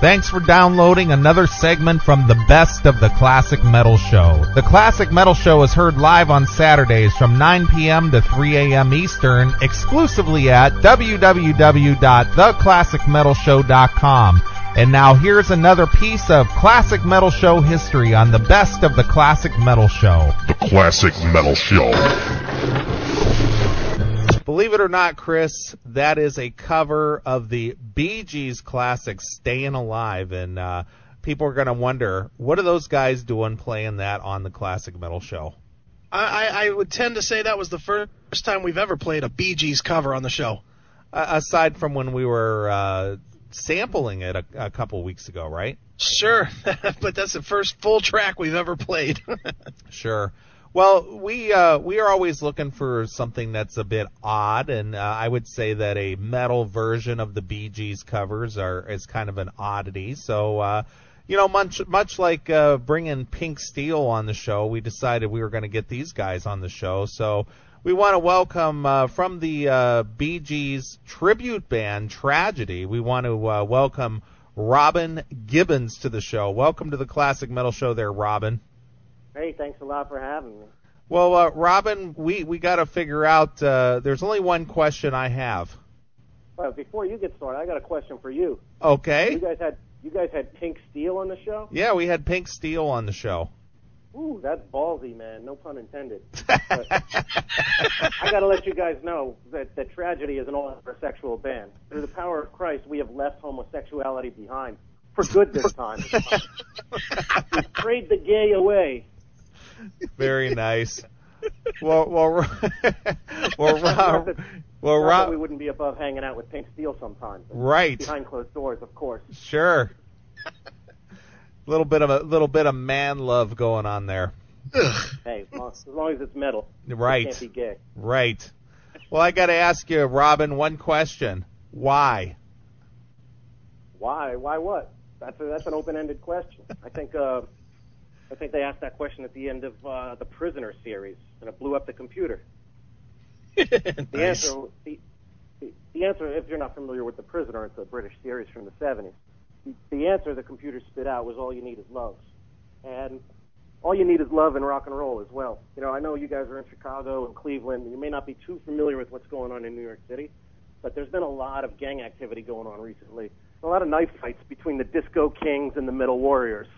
Thanks for downloading another segment from the Best of the Classic Metal Show. The Classic Metal Show is heard live on Saturdays from 9 p.m. to 3 a.m. Eastern, exclusively at www.theclassicmetalshow.com. And now here's another piece of Classic Metal Show history on the Best of the Classic Metal Show. The Classic Metal Show. Believe it or not, Chris, that is a cover of the Bee Gees classic Stayin' Alive, and people are going to wonder, what are those guys doing playing that on the Classic Metal Show? I would tend to say that was the first time we've ever played a Bee Gees cover on the show. Aside from when we were sampling it a couple weeks ago, right? Sure, but that's the first full track we've ever played. Sure. Well, we are always looking for something that's a bit odd, and I would say that a metal version of the Bee Gees covers is kind of an oddity. So, much like bringing Pink Steel on the show, we decided we were going to get these guys on the show. So we want to welcome from the Bee Gees tribute band Tragedy. We want to welcome Robin Gibbins to the show. Welcome to the Classic Metal Show, there, Robin. Hey, thanks a lot for having me. Well, Robin, we got to figure out, there's only one question I have. Well, before you get started, I got a question for you. Okay. You guys had Pink Steel on the show? Yeah, we had Pink Steel on the show. Ooh, that's ballsy, man. No pun intended. But I got to let you guys know that Tragedy is an all-heterosexual band. Through the power of Christ, we have left homosexuality behind. For good this time. We prayed the gay away. Very nice. Well, Rob, we wouldn't be above hanging out with Pink Steel sometimes. Right. Behind closed doors, of course. Sure. little bit of man love going on there. Hey, as long as it's metal. Right. It can't be gay. Right. Well, I got to ask you, Robin, one question. Why? Why? Why what? That's an open-ended question. I think they asked that question at the end of the Prisoner series, and it blew up the computer. Nice. The answer, if you're not familiar with The Prisoner, it's a British series from the 70s. The answer the computer spit out was all you need is love. And all you need is love and rock and roll as well. You know, I know you guys are in Chicago and Cleveland, and you may not be too familiar with what's going on in New York City, but there's been a lot of gang activity going on recently. A lot of knife fights between the Disco Kings and the Metal Warriors.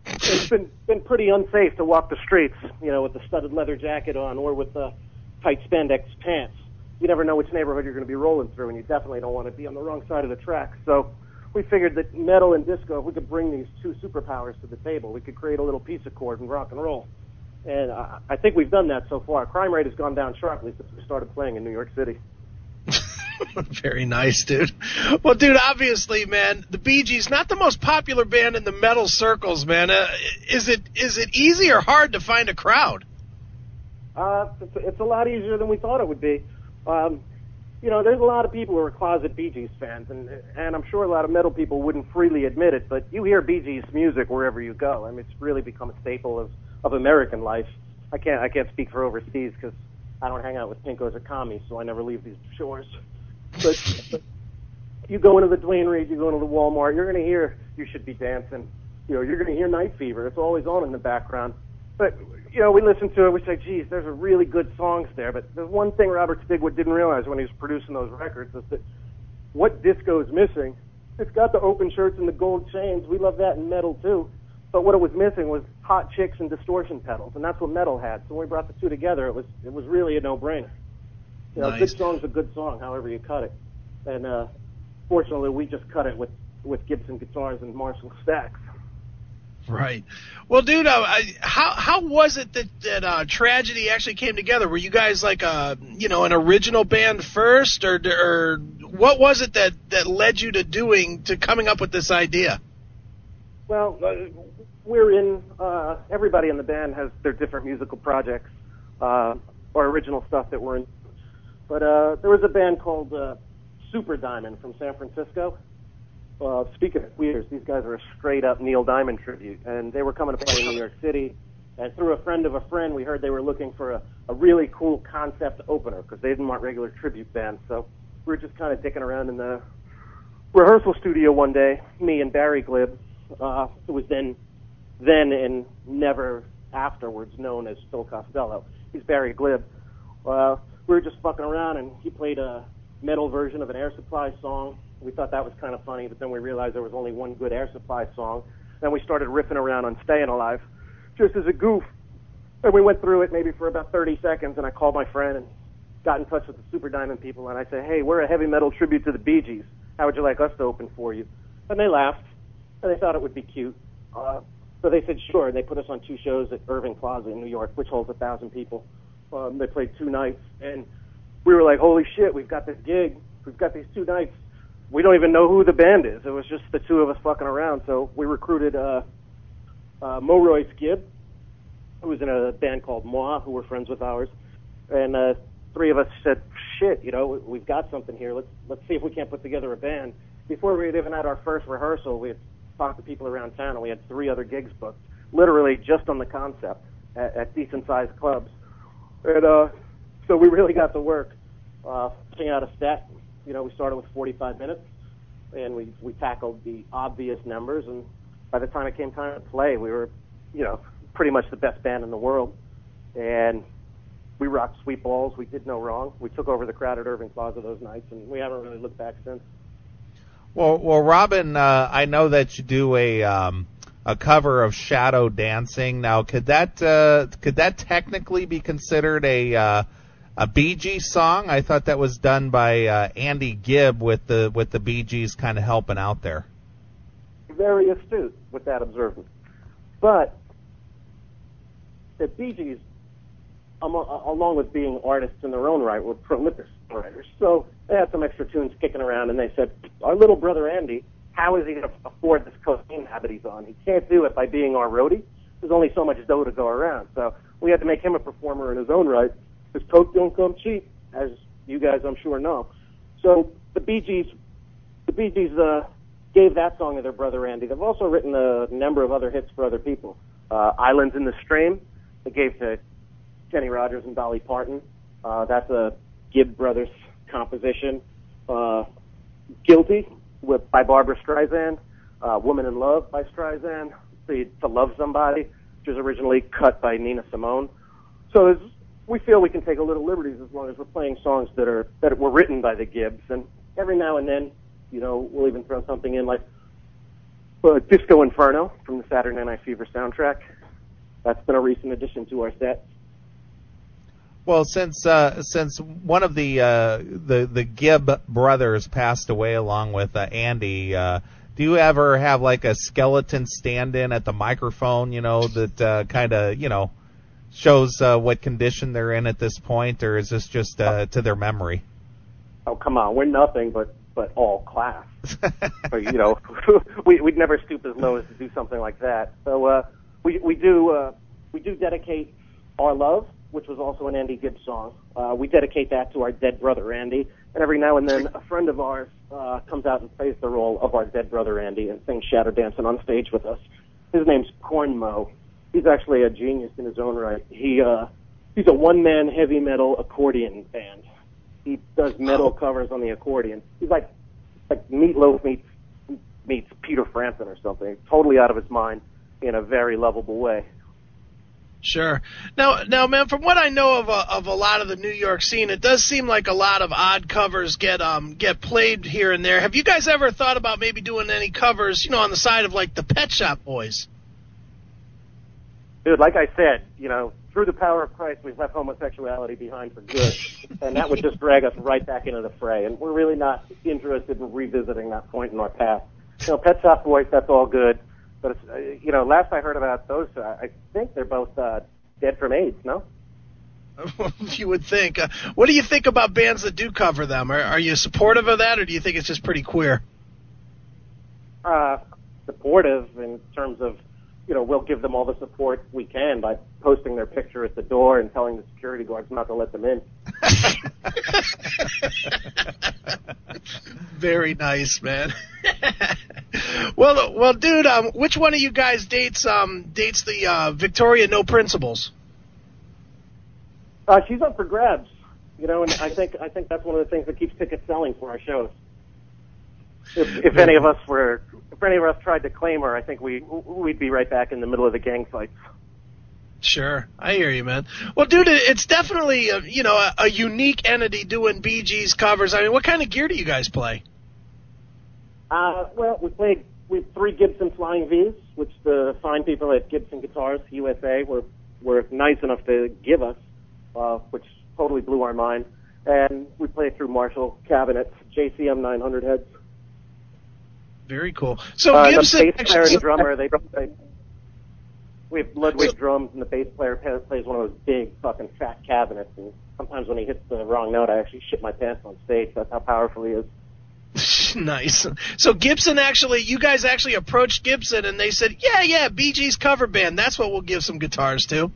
It's been pretty unsafe to walk the streets, with the studded leather jacket on or with the tight spandex pants. You never know which neighborhood you're going to be rolling through, and you definitely don't want to be on the wrong side of the track. So we figured that metal and disco, if we could bring these two superpowers to the table, we could create a little peace accord in rock and roll. And I think we've done that so far. Crime rate has gone down sharply since we started playing in New York City. Very nice, dude. Well, dude, obviously, man, the Bee Gees, not the most popular band in the metal circles, man. Is it easy or hard to find a crowd? It's a lot easier than we thought it would be. There's a lot of people who are closet Bee Gees fans, and I'm sure a lot of metal people wouldn't freely admit it, but you hear Bee Gees music wherever you go. I mean, it's really become a staple of American life. I can't speak for overseas because I don't hang out with pinkos or commies, so I never leave these shores. But you go into the Duane Reade, you go into the Walmart, you're going to hear You Should Be Dancing. You're going to hear Night Fever. It's always on in the background. But, we listen to it, we say, geez, there's a really good songs there. But there's one thing Robert Stigwood didn't realize when he was producing those records is that what disco is missing, it's got the open shirts and the gold chains. We love that in metal, too. But what it was missing was hot chicks and distortion pedals, and that's what metal had. So when we brought the two together, it was really a no-brainer. Nice. A good song's a good song, however you cut it. And fortunately, we just cut it with Gibson guitars and Marshall stacks. Right. Well, dude, how was it that Tragedy actually came together? Were you guys like an original band first, or what was it that led you to coming up with this idea? Well, everybody in the band has their different musical projects or original stuff that we're in. But there was a band called Super Diamond from San Francisco. Speaking of queers, these guys are a straight-up Neil Diamond tribute, and they were coming to play in New York City. And through a friend of a friend, we heard they were looking for a really cool concept opener because they didn't want regular tribute bands. So we were just kind of dicking around in the rehearsal studio one day, me and Barry Glibb, who was then and never afterwards known as Phil Costello. He's Barry Glibb. We were just fucking around, and he played a metal version of an Air Supply song. We thought that was kind of funny, but then we realized there was only one good Air Supply song. Then we started riffing around on Staying Alive, just as a goof. And we went through it maybe for about 30 seconds, and I called my friend and got in touch with the Super Diamond people, and I said, hey, we're a heavy metal tribute to the Bee Gees. How would you like us to open for you? And they laughed, and they thought it would be cute. So they said, sure, and they put us on 2 shows at Irving Plaza in New York, which holds 1,000 people. They played 2 nights, and we were like, holy shit, we've got this gig. We've got these 2 nights. We don't even know who the band is. It was just the 2 of us fucking around. So we recruited Mo Royce Gibb, who was in a band called Moi, who were friends with ours. And 3 of us said, shit, we've got something here. Let's see if we can't put together a band. Before we had even had our first rehearsal, we had talked to people around town, and we had 3 other gigs booked, literally just on the concept at decent-sized clubs. And so we really got to work putting out a set. We started with 45 minutes, and we tackled the obvious numbers, and by the time it came time to play, we were, pretty much the best band in the world. And we rocked Sweet Balls. We did no wrong. We took over the crowd at Irving Plaza those nights, and we haven't really looked back since. Well, Robin, I know that you do a cover of Shadow Dancing. Now, could that technically be considered a Bee Gees song? I thought that was done by Andy Gibb with the Bee Gees kind of helping out there. Very astute with that observation. But the Bee Gees, along with being artists in their own right, were prolific writers. So they had some extra tunes kicking around, and they said, our little brother Andy, how is he going to afford this cocaine habit he's on? He can't do it by being our roadie. There's only so much dough to go around. So we had to make him a performer in his own right, because coke don't come cheap, as you guys I'm sure know. So the Bee Gees gave that song to their brother Andy. They've also written a number of other hits for other people. Islands in the Stream, they gave to Kenny Rogers and Dolly Parton. That's a Gibb Brothers composition. Guilty by Barbra Streisand. Woman in Love by Streisand. To Love Somebody, which was originally cut by Nina Simone. So we feel we can take a little liberties as long as we're playing songs that were written by the Gibbs. And every now and then, we'll even throw something in like Disco Inferno from the Saturday Night Fever soundtrack. That's been a recent addition to our set. Well, since one of the Gibb brothers passed away along with Andy, do you ever have like a skeleton stand-in at the microphone, that kind of, shows what condition they're in at this point, or is this just to their memory? Oh, come on, we're nothing but all class. We'd never stoop as low as to do something like that. So we do dedicate Our Love, which was also an Andy Gibb song. We dedicate that to our dead brother Andy, and every now and then a friend of ours comes out and plays the role of our dead brother Andy and sings Shadow Dancing on stage with us. His name's Corn Mo. He's actually a genius in his own right. He's a one-man heavy metal accordion band. He does metal covers on the accordion. He's like Meatloaf meets Peter Frampton or something. Totally out of his mind in a very lovable way. Sure. Now, man, from what I know of a lot of the New York scene, it does seem like a lot of odd covers get played here and there. Have you guys ever thought about maybe doing any covers, on the side of like the Pet Shop Boys? Dude, like I said, through the power of Christ, we've left homosexuality behind for good, and that would just drag us right back into the fray. And we're really not interested in revisiting that point in our past. Pet Shop Boys, that's all good. But, last I heard about those, I think they're both dead from AIDS, no? You would think. What do you think about bands that do cover them? Are you supportive of that, or do you think it's just pretty queer? Supportive in terms of, we'll give them all the support we can by posting their picture at the door and telling the security guards not to let them in. Very nice, man. Well, dude, which one of you guys dates the Victoria No Principles? She's up for grabs, and I think that's one of the things that keeps tickets selling for our shows. if any of us tried to claim her, I think we'd be right back in the middle of the gang fights. Sure, I hear you, man. Well, dude, it's definitely a unique entity doing Bee Gees covers. I mean, what kind of gear do you guys play? Well, we have 3 Gibson Flying Vs, which the fine people at Gibson Guitars USA were nice enough to give us, which totally blew our mind. And we play through Marshall cabinets, JCM 900 heads. Very cool. So Gibson, the bass player and drummer, we have Ludwig drums, and the bass player plays one of those big fucking fat cabinets. And sometimes when he hits the wrong note, I actually shit my pants on stage. That's how powerful he is. Nice. So Gibson you guys actually approached Gibson, and they said, yeah, Bee Gees cover band. That's what we'll give some guitars to.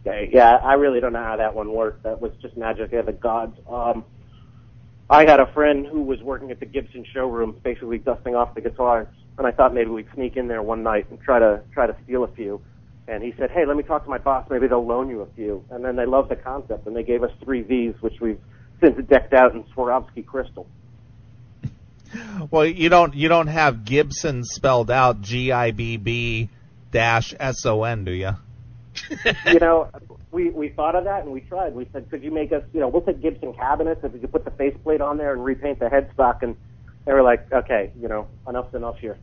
Okay, yeah, I really don't know how that one worked. That was just magic of the gods. I had a friend who was working at the Gibson showroom, basically dusting off the guitars, and I thought maybe we'd sneak in there one night and try to steal a few. And he said, "Hey, let me talk to my boss. Maybe they'll loan you a few." And then they loved the concept, and they gave us 3 Vs, which we've since decked out in Swarovski crystal. Well, you don't have Gibson spelled out GIBB-SON, do you? We thought of that and we tried. We said, could you make us, we'll take Gibson cabinets if we could put the faceplate on there and repaint the headstock. And they were like, okay, enough's enough here.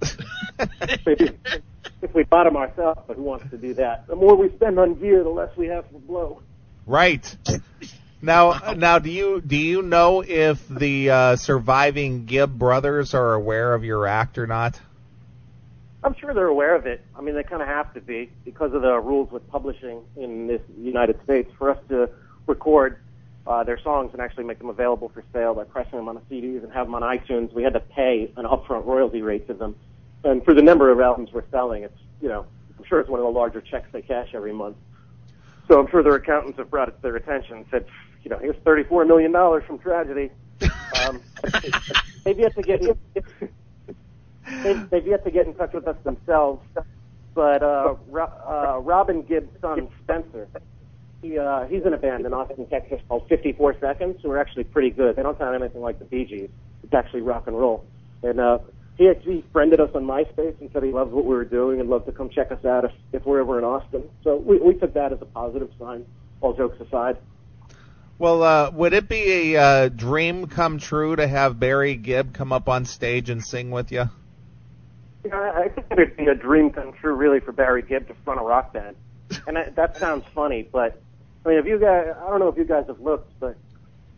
If we bought them ourselves, but who wants to do that? The more we spend on gear, the less we have to blow. Right. Now, do you know if the surviving Gibb brothers are aware of your act or not? I'm sure they're aware of it. I mean, they kind of have to be because of the rules with publishing in this United States. For us to record their songs and actually make them available for sale by pressing them on the CDs and have them on iTunes, we had to pay an upfront royalty rate to them. And for the number of albums we're selling, it's I'm sure it's one of the larger checks they cash every month. So I'm sure their accountants have brought it to their attention and said, here's $34 million from Tragedy. They've yet to get in touch with us themselves. But Robin Gibbs' son, Spencer, he's in a band in Austin, Texas called 54 Seconds, who are actually pretty good. They don't sound anything like the Bee Gees. It's actually rock and roll. And he actually friended us on MySpace and said he loves what we were doing and loved to come check us out if we're ever in Austin. So we took that as a positive sign, all jokes aside. Well, would it be a dream come true to have Barry Gibb come up on stage and sing with you? I think it'd be a dream come true, really, for Barry Gibb to front a rock band. And that sounds funny, but I mean, I don't know if you guys have looked, but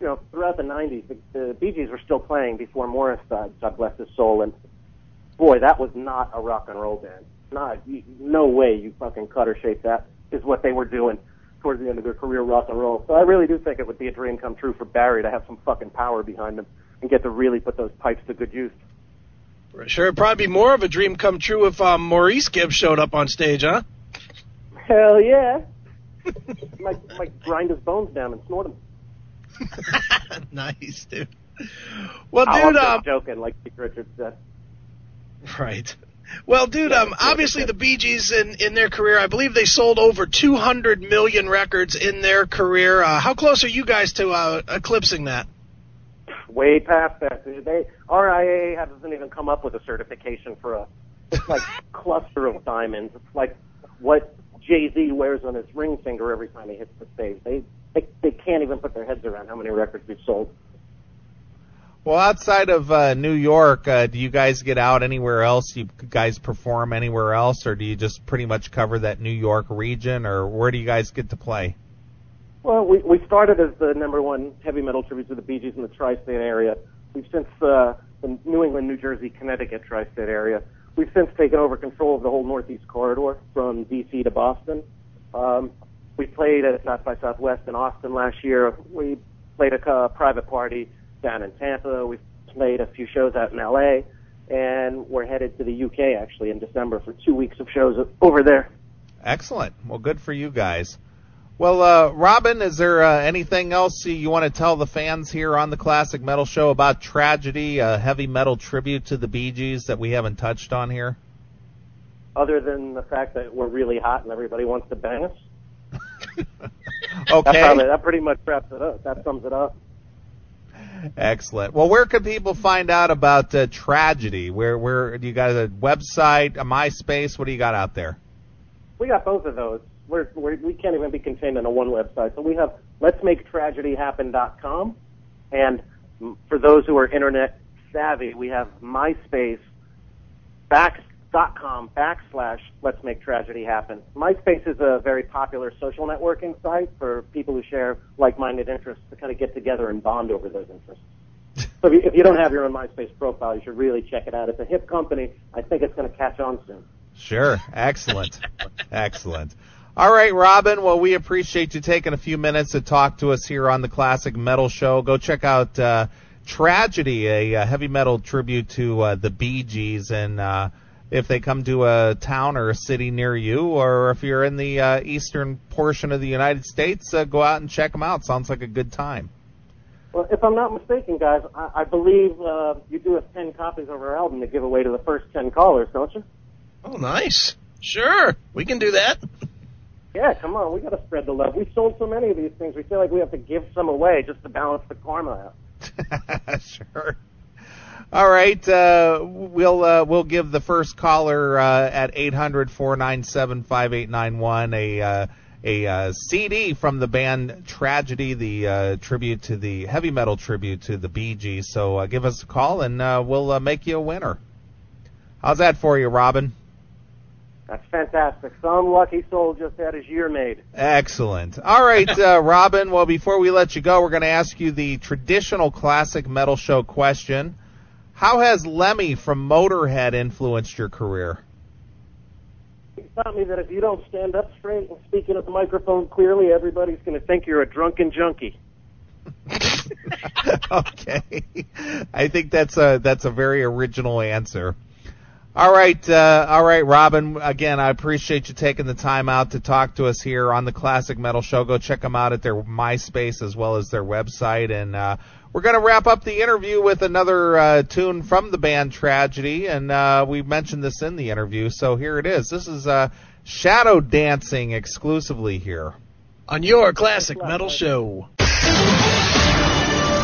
throughout the '90s, the Bee Gees were still playing before Morris died. God bless his soul. And boy, that was not a rock and roll band. No way you fucking cut or shape that is what they were doing towards the end of their career, rock and roll. So I really do think it would be a dream come true for Barry to have some fucking power behind him and get to really put those pipes to good use. Sure, it'd probably be more of a dream come true if Maurice Gibb showed up on stage, huh? Hell yeah. might grind his bones down and snort them. Nice, dude. Well, dude, I'm just joking, like Keith Richards said. Right. Well, dude, obviously the Bee Gees in their career, I believe they sold over 200 million records in their career. How close are you guys to eclipsing that? Way past that. RIA hasn't even come up with a certification for it's like cluster of diamonds. It's like what Jay-Z wears on his ring finger every time he hits the stage. They can't even put their heads around how many records we've sold. Well, outside of New York, do you guys get out anywhere else? You guys perform anywhere else, or do you just pretty much cover that New York region, or where do you guys get to play? Well, we started as the #1 heavy metal tribute to the Bee Gees in the tri-state area. We've since, the New England, New Jersey, Connecticut tri-state area. We've since taken over control of the whole Northeast corridor from D.C. to Boston. We played at South by Southwest in Austin last year. We played a private party down in Tampa. We've played a few shows out in L.A., and we're headed to the U.K., actually, in December for 2 weeks of shows over there. Excellent. Well, good for you guys. Well, Robin, is there anything else you want to tell the fans here on the Classic Metal Show about Tragedy, a heavy metal tribute to the Bee Gees that we haven't touched on here? Other than the fact that we're really hot and everybody wants to bang us? Okay. That pretty much wraps it up. That sums it up. Excellent. Well, where can people find out about Tragedy? Where do you got a website, a MySpace? What do you got out there? We got both of those. We can't even be contained in a one website. So we have letsmaketragedyhappen.com, and for those who are internet savvy, we have MySpace.com/letsmaketragedyhappen. MySpace is a very popular social networking site for people who share like-minded interests to kind of get together and bond over those interests. So if you don't have your own MySpace profile, you should really check it out. It's a hip company. I think it's going to catch on soon. Sure. Excellent. Excellent. All right, Robin. Well, we appreciate you taking a few minutes to talk to us here on the Classic Metal Show. Go check out Tragedy, a heavy metal tribute to the Bee Gees, and if they come to a town or a city near you, or if you're in the eastern portion of the United States, go out and check them out. Sounds like a good time. Well, if I'm not mistaken, guys, I believe you do have 10 copies of our album to give away to the first 10 callers, don't you? Oh, nice. Sure, we can do that. Yeah, come on, we got to spread the love. We've sold so many of these things, we feel like we have to give some away just to balance the karma out. Sure. All right, we'll give the first caller at 800-497-5891 a CD from the band Tragedy, the tribute to the heavy metal tribute to the Bee Gees. So give us a call and we'll make you a winner. How's that for you, Robin? That's fantastic. Some lucky soul just had his year made. Excellent. All right, Robin, well, before we let you go, we're going to ask you the traditional Classic Metal Show question. How has Lemmy from Motorhead influenced your career? He taught me that if you don't stand up straight and speak into the microphone clearly, everybody's going to think you're a drunken junkie. Okay. I think that's a very original answer. All right, Robin. Again, I appreciate you taking the time out to talk to us here on the Classic Metal Show. Go check them out at their MySpace as well as their website. And we're going to wrap up the interview with another tune from the band Tragedy. And we mentioned this in the interview, so here it is. This is Shadow Dancing exclusively here on your Classic Metal Show.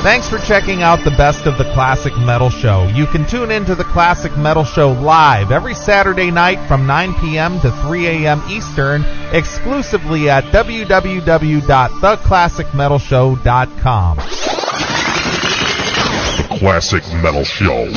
Thanks for checking out the best of the Classic Metal Show. You can tune into the Classic Metal Show live every Saturday night from 9 p.m. to 3 a.m. Eastern, exclusively at www.theclassicmetalshow.com. The Classic Metal Show.